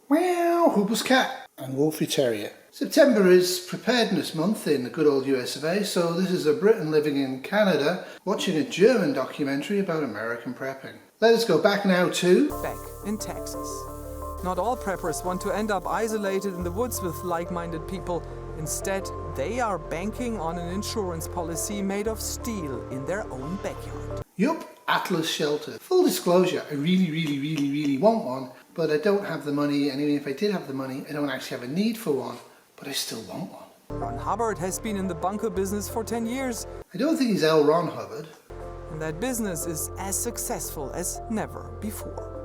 Wow, Huples cat and Wolfie Terrier. September is Preparedness month in the good old US of A, so this is a Briton living in Canada watching a German documentary about American prepping. Let us go back now to... Back in Texas. Not all preppers want to end up isolated in the woods with like-minded people. Instead, they are banking on an insurance policy made of steel in their own backyard. Yup, Atlas Shelter. Full disclosure, I really want one, but I don't have the money, and even if I did have the money, I don't actually have a need for one, but I still want one. Ron Hubbard has been in the bunker business for 10 years. I don't think he's L. Ron Hubbard. And that business is as successful as never before.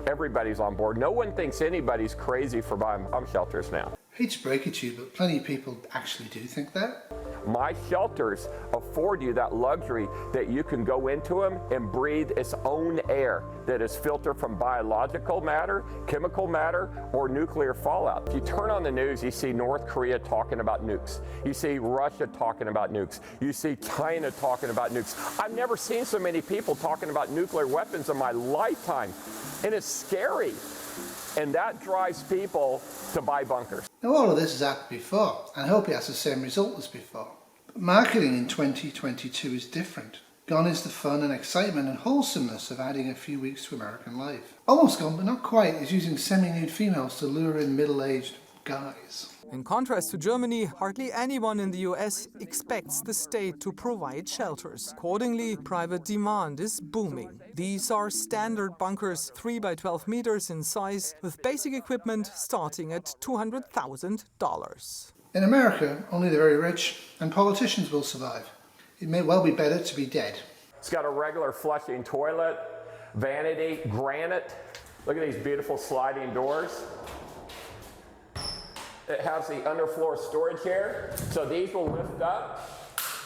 Everybody's on board. No one thinks anybody's crazy for buying bomb shelters now. I hate to break it to you, but plenty of people actually do think that. My shelters afford you that luxury that you can go into them and breathe its own air that is filtered from biological matter, chemical matter, or nuclear fallout. If you turn on the news, you see North Korea talking about nukes. You see Russia talking about nukes. You see China talking about nukes. I've never seen so many people talking about nuclear weapons in my lifetime, and it's scary. And that drives people to buy bunkers. Now all of this has happened before, and I hope it has the same result as before. But marketing in 2022 is different. Gone is the fun and excitement and wholesomeness of adding a few weeks to American life. Almost gone, but not quite, is using semi-nude females to lure in middle-aged guys. In contrast to Germany, hardly anyone in the US expects the state to provide shelters. Accordingly, private demand is booming. These are standard bunkers, 3 by 12 meters in size, with basic equipment starting at $200,000. In America, only the very rich and politicians will survive. It may well be better to be dead. It's got a regular flushing toilet, vanity, granite. Look at these beautiful sliding doors. It has the underfloor storage here, so these will lift up,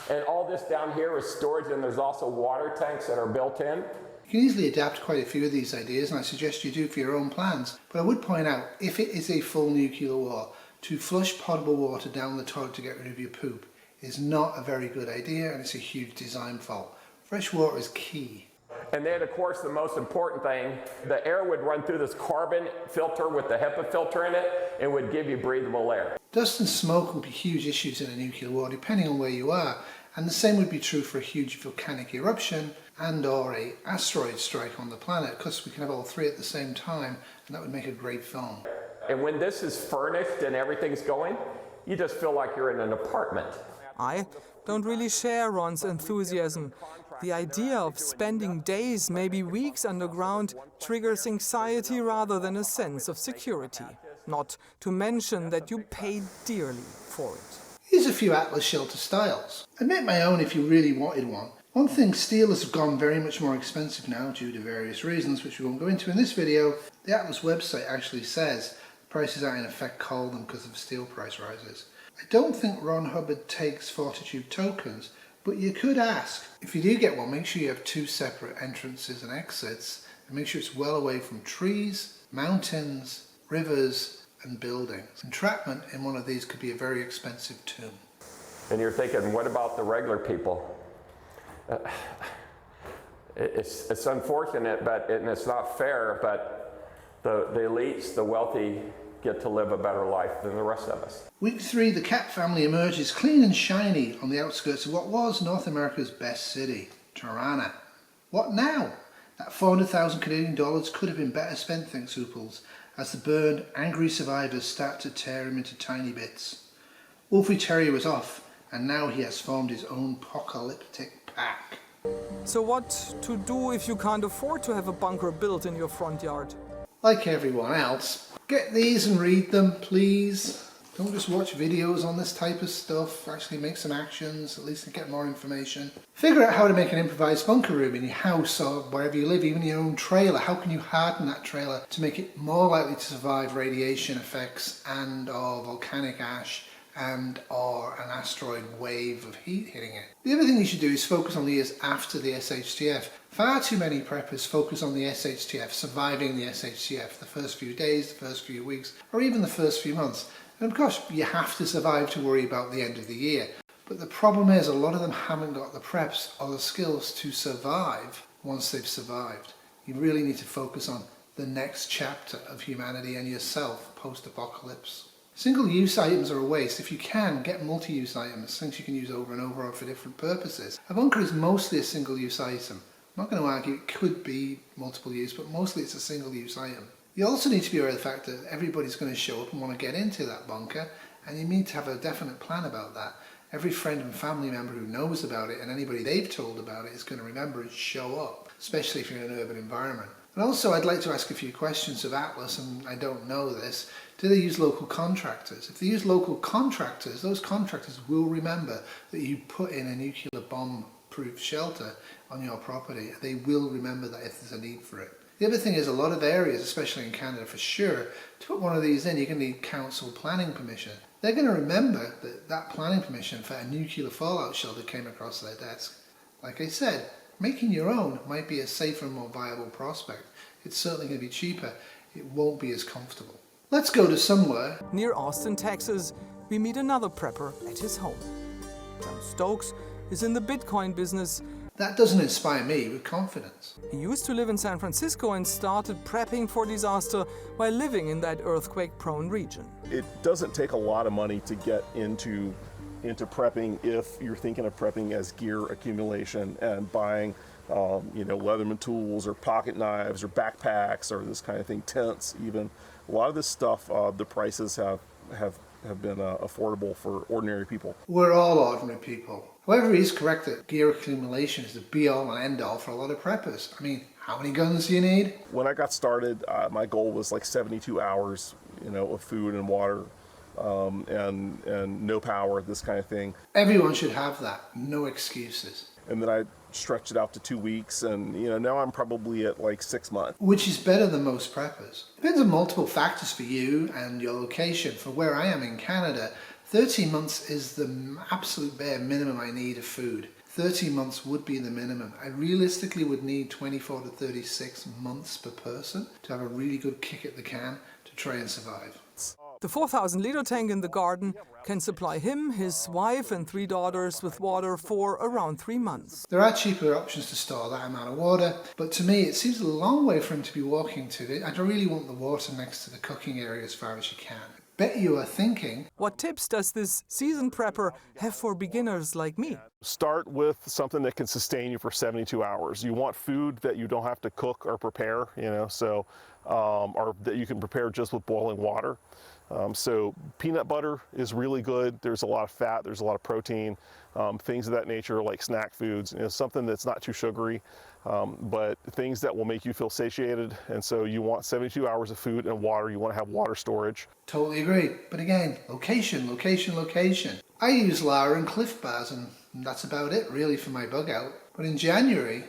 and all this down here is storage, and there's also water tanks that are built in. You can easily adapt quite a few of these ideas, and I suggest you do for your own plans, but I would point out, if it is a full nuclear war, to flush potable water down the toilet to get rid of your poop is not a very good idea, and it's a huge design fault. Fresh water is key. And then, of course, the most important thing, the air would run through this carbon filter with the HEPA filter in it and would give you breathable air. Dust and smoke will be huge issues in a nuclear war, depending on where you are, and the same would be true for a huge volcanic eruption and or a asteroid strike on the planet, because we can have all three at the same time, and that would make a great film. And when this is furnished and everything's going, you just feel like you're in an apartment. I don't really share Ron's enthusiasm. The idea of spending days, maybe weeks underground, triggers anxiety rather than a sense of security. Not to mention that you pay dearly for it. Here's a few Atlas Shelter styles. I'd make my own if you really wanted one. One thing, steel has gone very much more expensive now due to various reasons, which we won't go into in this video. The Atlas website actually says prices are in effect called them because of steel price rises. I don't think Ron Hubbard takes Fortitude tokens, but you could ask. If you do get one, make sure you have 2 separate entrances and exits, and make sure it's well away from trees, mountains, rivers, and buildings. Entrapment in one of these could be a very expensive tomb. And you're thinking, what about the regular people? It's unfortunate, and it's not fair, but the elites, the wealthy, get to live a better life than the rest of us. Week 3, the cat family emerges clean and shiny on the outskirts of what was North America's best city, Tirana. What now? That 400,000 Canadian dollars could have been better spent, thinks Huples, as the burned, angry survivors start to tear him into tiny bits. Wolfie Terrier was off, and now he has formed his own apocalyptic pack. So what to do if you can't afford to have a bunker built in your front yard? Like everyone else, get these and read them, please. Don't just watch videos on this type of stuff. Actually make some actions, at least to get more information. Figure out how to make an improvised bunker room in your house or wherever you live, even your own trailer. How can you harden that trailer to make it more likely to survive radiation effects and or volcanic ash and or an asteroid wave of heat hitting it? The other thing you should do is focus on the years after the SHTF. Far too many preppers focus on the SHTF, surviving the SHTF, the first few days, the first few weeks, or even the first few months. And of course, you have to survive to worry about the end of the year. But the problem is a lot of them haven't got the preps or the skills to survive once they've survived. You really need to focus on the next chapter of humanity and yourself post-apocalypse. Single-use items are a waste. If you can, get multi-use items, things you can use over and over or for different purposes. A bunker is mostly a single-use item. I'm not going to argue it could be multiple use, but mostly it's a single-use item. You also need to be aware of the fact that everybody's going to show up and want to get into that bunker, and you need to have a definite plan about that. Every friend and family member who knows about it and anybody they've told about it is going to remember and show up, especially if you're in an urban environment. And also I'd like to ask a few questions of Atlas, and I don't know this. Do they use local contractors? If they use local contractors, those contractors will remember that you put in a nuclear bomb-proof shelter on your property. They will remember that if there's a need for it. The other thing is a lot of areas, especially in Canada for sure, to put one of these in, you're going to need council planning permission. They're going to remember that that planning permission for a nuclear fallout shelter came across their desk. Like I said, making your own might be a safer and more viable prospect. It's certainly going to be cheaper. It won't be as comfortable. Let's go to somewhere. Near Austin, Texas, we meet another prepper at his home. John Stokes is in the Bitcoin business. That doesn't inspire me with confidence. He used to live in San Francisco and started prepping for disaster while living in that earthquake-prone region. It doesn't take a lot of money to get into prepping if you're thinking of prepping as gear accumulation and buying Leatherman tools or pocket knives or backpacks or this kind of thing, tents even. A lot of this stuff, the prices have been affordable for ordinary people. We're all ordinary people. However, he's correct that gear accumulation is the be-all and end-all for a lot of preppers. I mean, how many guns do you need? When I got started, my goal was like 72 hours, of food and water, and no power, this kind of thing. Everyone should have that. No excuses. And then I stretched it out to 2 weeks, and now I'm probably at like 6 months. Which is better than most preppers. Depends on multiple factors for you and your location. For where I am in Canada, 13 months is the absolute bare minimum I need of food. 13 months would be the minimum. I realistically would need 24 to 36 months per person to have a really good kick at the can to try and survive. The 4,000-liter tank in the garden can supply him, his wife and 3 daughters with water for around 3 months. There are cheaper options to store that amount of water, but to me it seems a long way for him to be walking to. I really want the water next to the cooking area as far as you can. Bet you are thinking, what tips does this seasoned prepper have for beginners like me? Start with something that can sustain you for 72 hours. You want food that you don't have to cook or prepare, or that you can prepare just with boiling water. So peanut butter is really good. There's a lot of fat, there's a lot of protein, things of that nature like snack foods, something that's not too sugary, but things that will make you feel satiated. And so you want 72 hours of food and water. You want to have water storage. Totally agree. But again, location. I use Lara and Cliff Bars, and that's about it really for my bug out. But in January,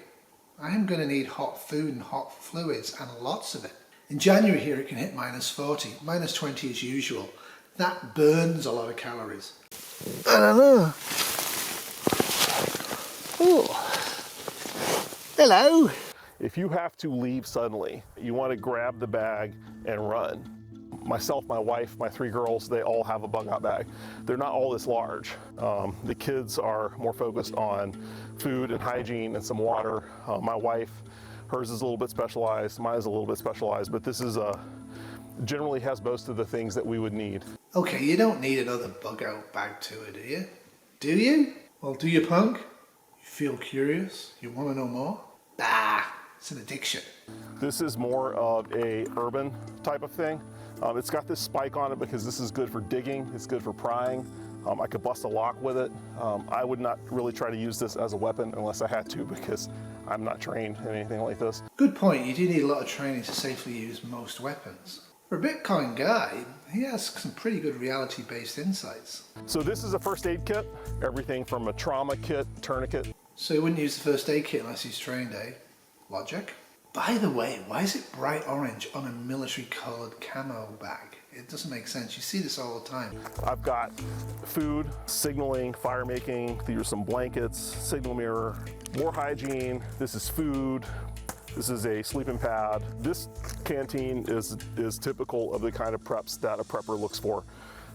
I am going to need hot food and hot fluids, and lots of it. In January here it can hit -40, -20 as usual. That burns a lot of calories. I don't know. Oh. Hello. If you have to leave suddenly, you want to grab the bag and run. Myself, my wife, my 3 girls, they all have a bug out bag. They're not all this large. The kids are more focused on food and hygiene and some water. My wife, hers is a little bit specialized, mine is a little bit specialized, but this is generally has most of the things that we would need. Okay, you don't need another bug out bag tour, do you? Do you? Well, do you, punk? You feel curious? You want to know more? It's an addiction. This is more of a urban type of thing. It's got this spike on it because this is good for digging, it's good for prying. I could bust a lock with it. I would not really try to use this as a weapon unless I had to, because I'm not trained in anything like this. Good point. You do need a lot of training to safely use most weapons. For a Bitcoin guy, he has some pretty good reality-based insights. So this is a first aid kit, everything from a trauma kit, tourniquet. So he wouldn't use the first aid kit unless he's trained, eh? Logic. By the way, why is it bright orange on a military-colored camo bag? It doesn't make sense. You see this all the time. I've got food, signaling, fire making. These are some blankets, signal mirror, more hygiene. This is food. This is a sleeping pad. This canteen is typical of the kind of preps that a prepper looks for.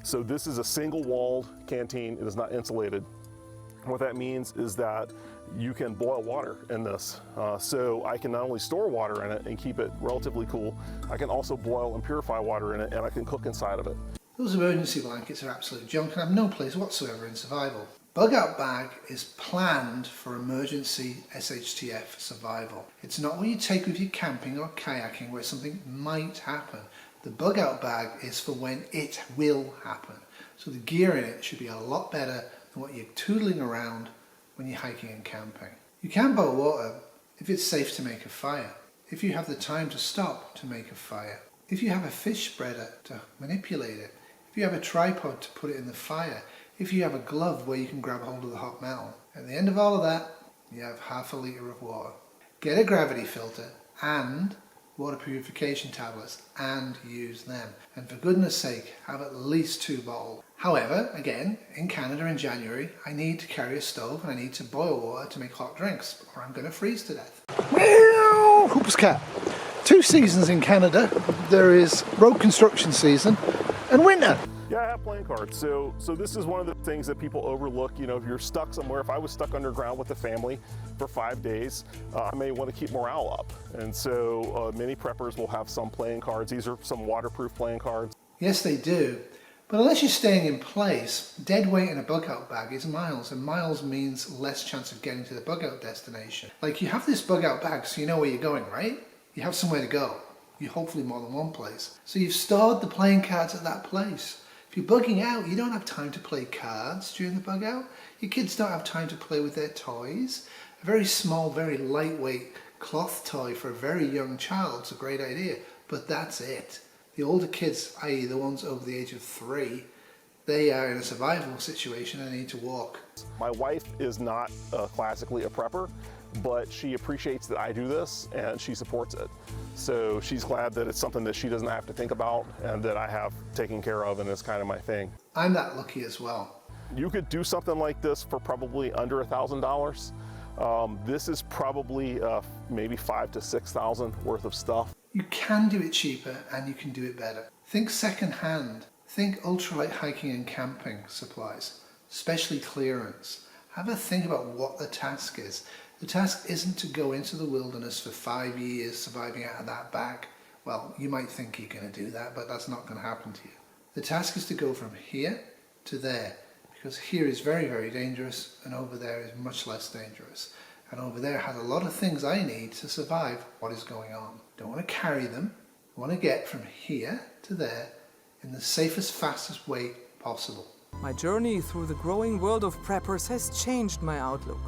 So this is a single-walled canteen. It is not insulated. What that means is that you can boil water in this. So I can not only store water in it and keep it relatively cool, I can also boil and purify water in it, and I can cook inside of it. Those emergency blankets are absolute junk and have no place whatsoever in survival. Bug Out Bag is planned for emergency SHTF survival. It's not what you take with you camping or kayaking where something might happen. The Bug Out Bag is for when it will happen. So the gear in it should be a lot better than what you're tootling around when you're hiking and camping. You can boil water if it's safe to make a fire, if you have the time to stop to make a fire, if you have a fish spreader to manipulate it, if you have a tripod to put it in the fire, if you have a glove where you can grab hold of the hot metal. At the end of all of that, you have half a litre of water. Get a gravity filter and water purification tablets and use them. And for goodness sake, have at least 2 bottles. However, again, in Canada in January, I need to carry a stove and I need to boil water to make hot drinks, or I'm going to freeze to death. Meow! Huples cat. 2 seasons in Canada. There is road construction season and winter. Yeah, I have playing cards. So this is one of the things that people overlook. You know, if you're stuck somewhere, if I was stuck underground with the family for 5 days, I may want to keep morale up. And so many preppers will have some playing cards. These are some waterproof playing cards. Yes, they do. But unless you're staying in place, dead weight in a bug out bag is miles, and miles means less chance of getting to the bug out destination. Like, you have this bug out bag so you know where you're going, right? You have somewhere to go. You hopefully more than one place. So you've stored the playing cards at that place. If you're bugging out, you don't have time to play cards during the bug out. Your kids don't have time to play with their toys. A very small, very lightweight cloth toy for a very young child is a great idea, but that's it. The older kids, i.e. the ones over the age of 3, they are in a survival situation and need to walk. My wife is not classically a prepper, but she appreciates that I do this and she supports it. So she's glad that it's something that she doesn't have to think about and that I have taken care of, and it's kind of my thing. I'm that lucky as well. You could do something like this for probably under $1,000. This is probably maybe $5,000 to $6,000 worth of stuff. You can do it cheaper and you can do it better. Think second hand. Think ultralight hiking and camping supplies, especially clearance. Have a think about what the task is. The task isn't to go into the wilderness for 5 years surviving out of that bag. Well, you might think you're going to do that, but that's not going to happen to you. The task is to go from here to there, because here is very, very dangerous and over there is much less dangerous. And over there has a lot of things I need to survive what is going on. Don't want to carry them. I want to get from here to there in the safest, fastest way possible. My journey through the growing world of preppers has changed my outlook.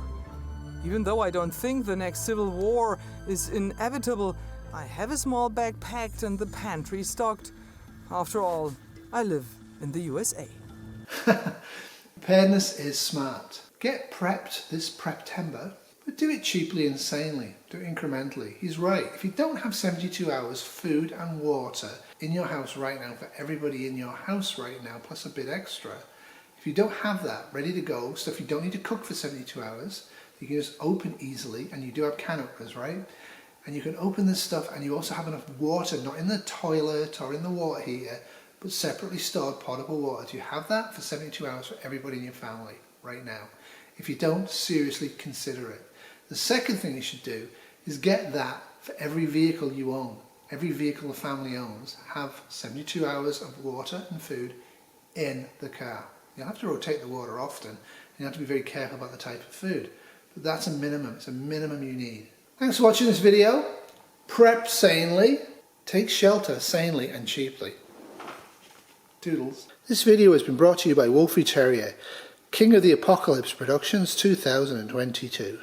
Even though I don't think the next civil war is inevitable, I have a small bag packed and the pantry stocked. After all, I live in the USA. Preparedness is smart. Get prepped this Preptember, but do it cheaply and sanely. Do it incrementally. He's right. If you don't have 72 hours food and water in your house right now for everybody in your house right now, plus a bit extra, if you don't have that ready to go, stuff you don't need to cook for 72 hours, you can just open easily, and you do have can openers, right? And you can open this stuff and you also have enough water, not in the toilet or in the water heater, but separately stored potable water. Do you have that for 72 hours for everybody in your family right now? If you don't, seriously consider it. The second thing you should do is get that for every vehicle you own. Every vehicle the family owns, have 72 hours of water and food in the car. You'll have to rotate the water often, and you have to be very careful about the type of food. But that's a minimum. It's a minimum you need. Thanks for watching this video. Prep sanely. Take shelter sanely and cheaply. Toodles. This video has been brought to you by Wolfie Terrier, King of the Apocalypse Productions 2022.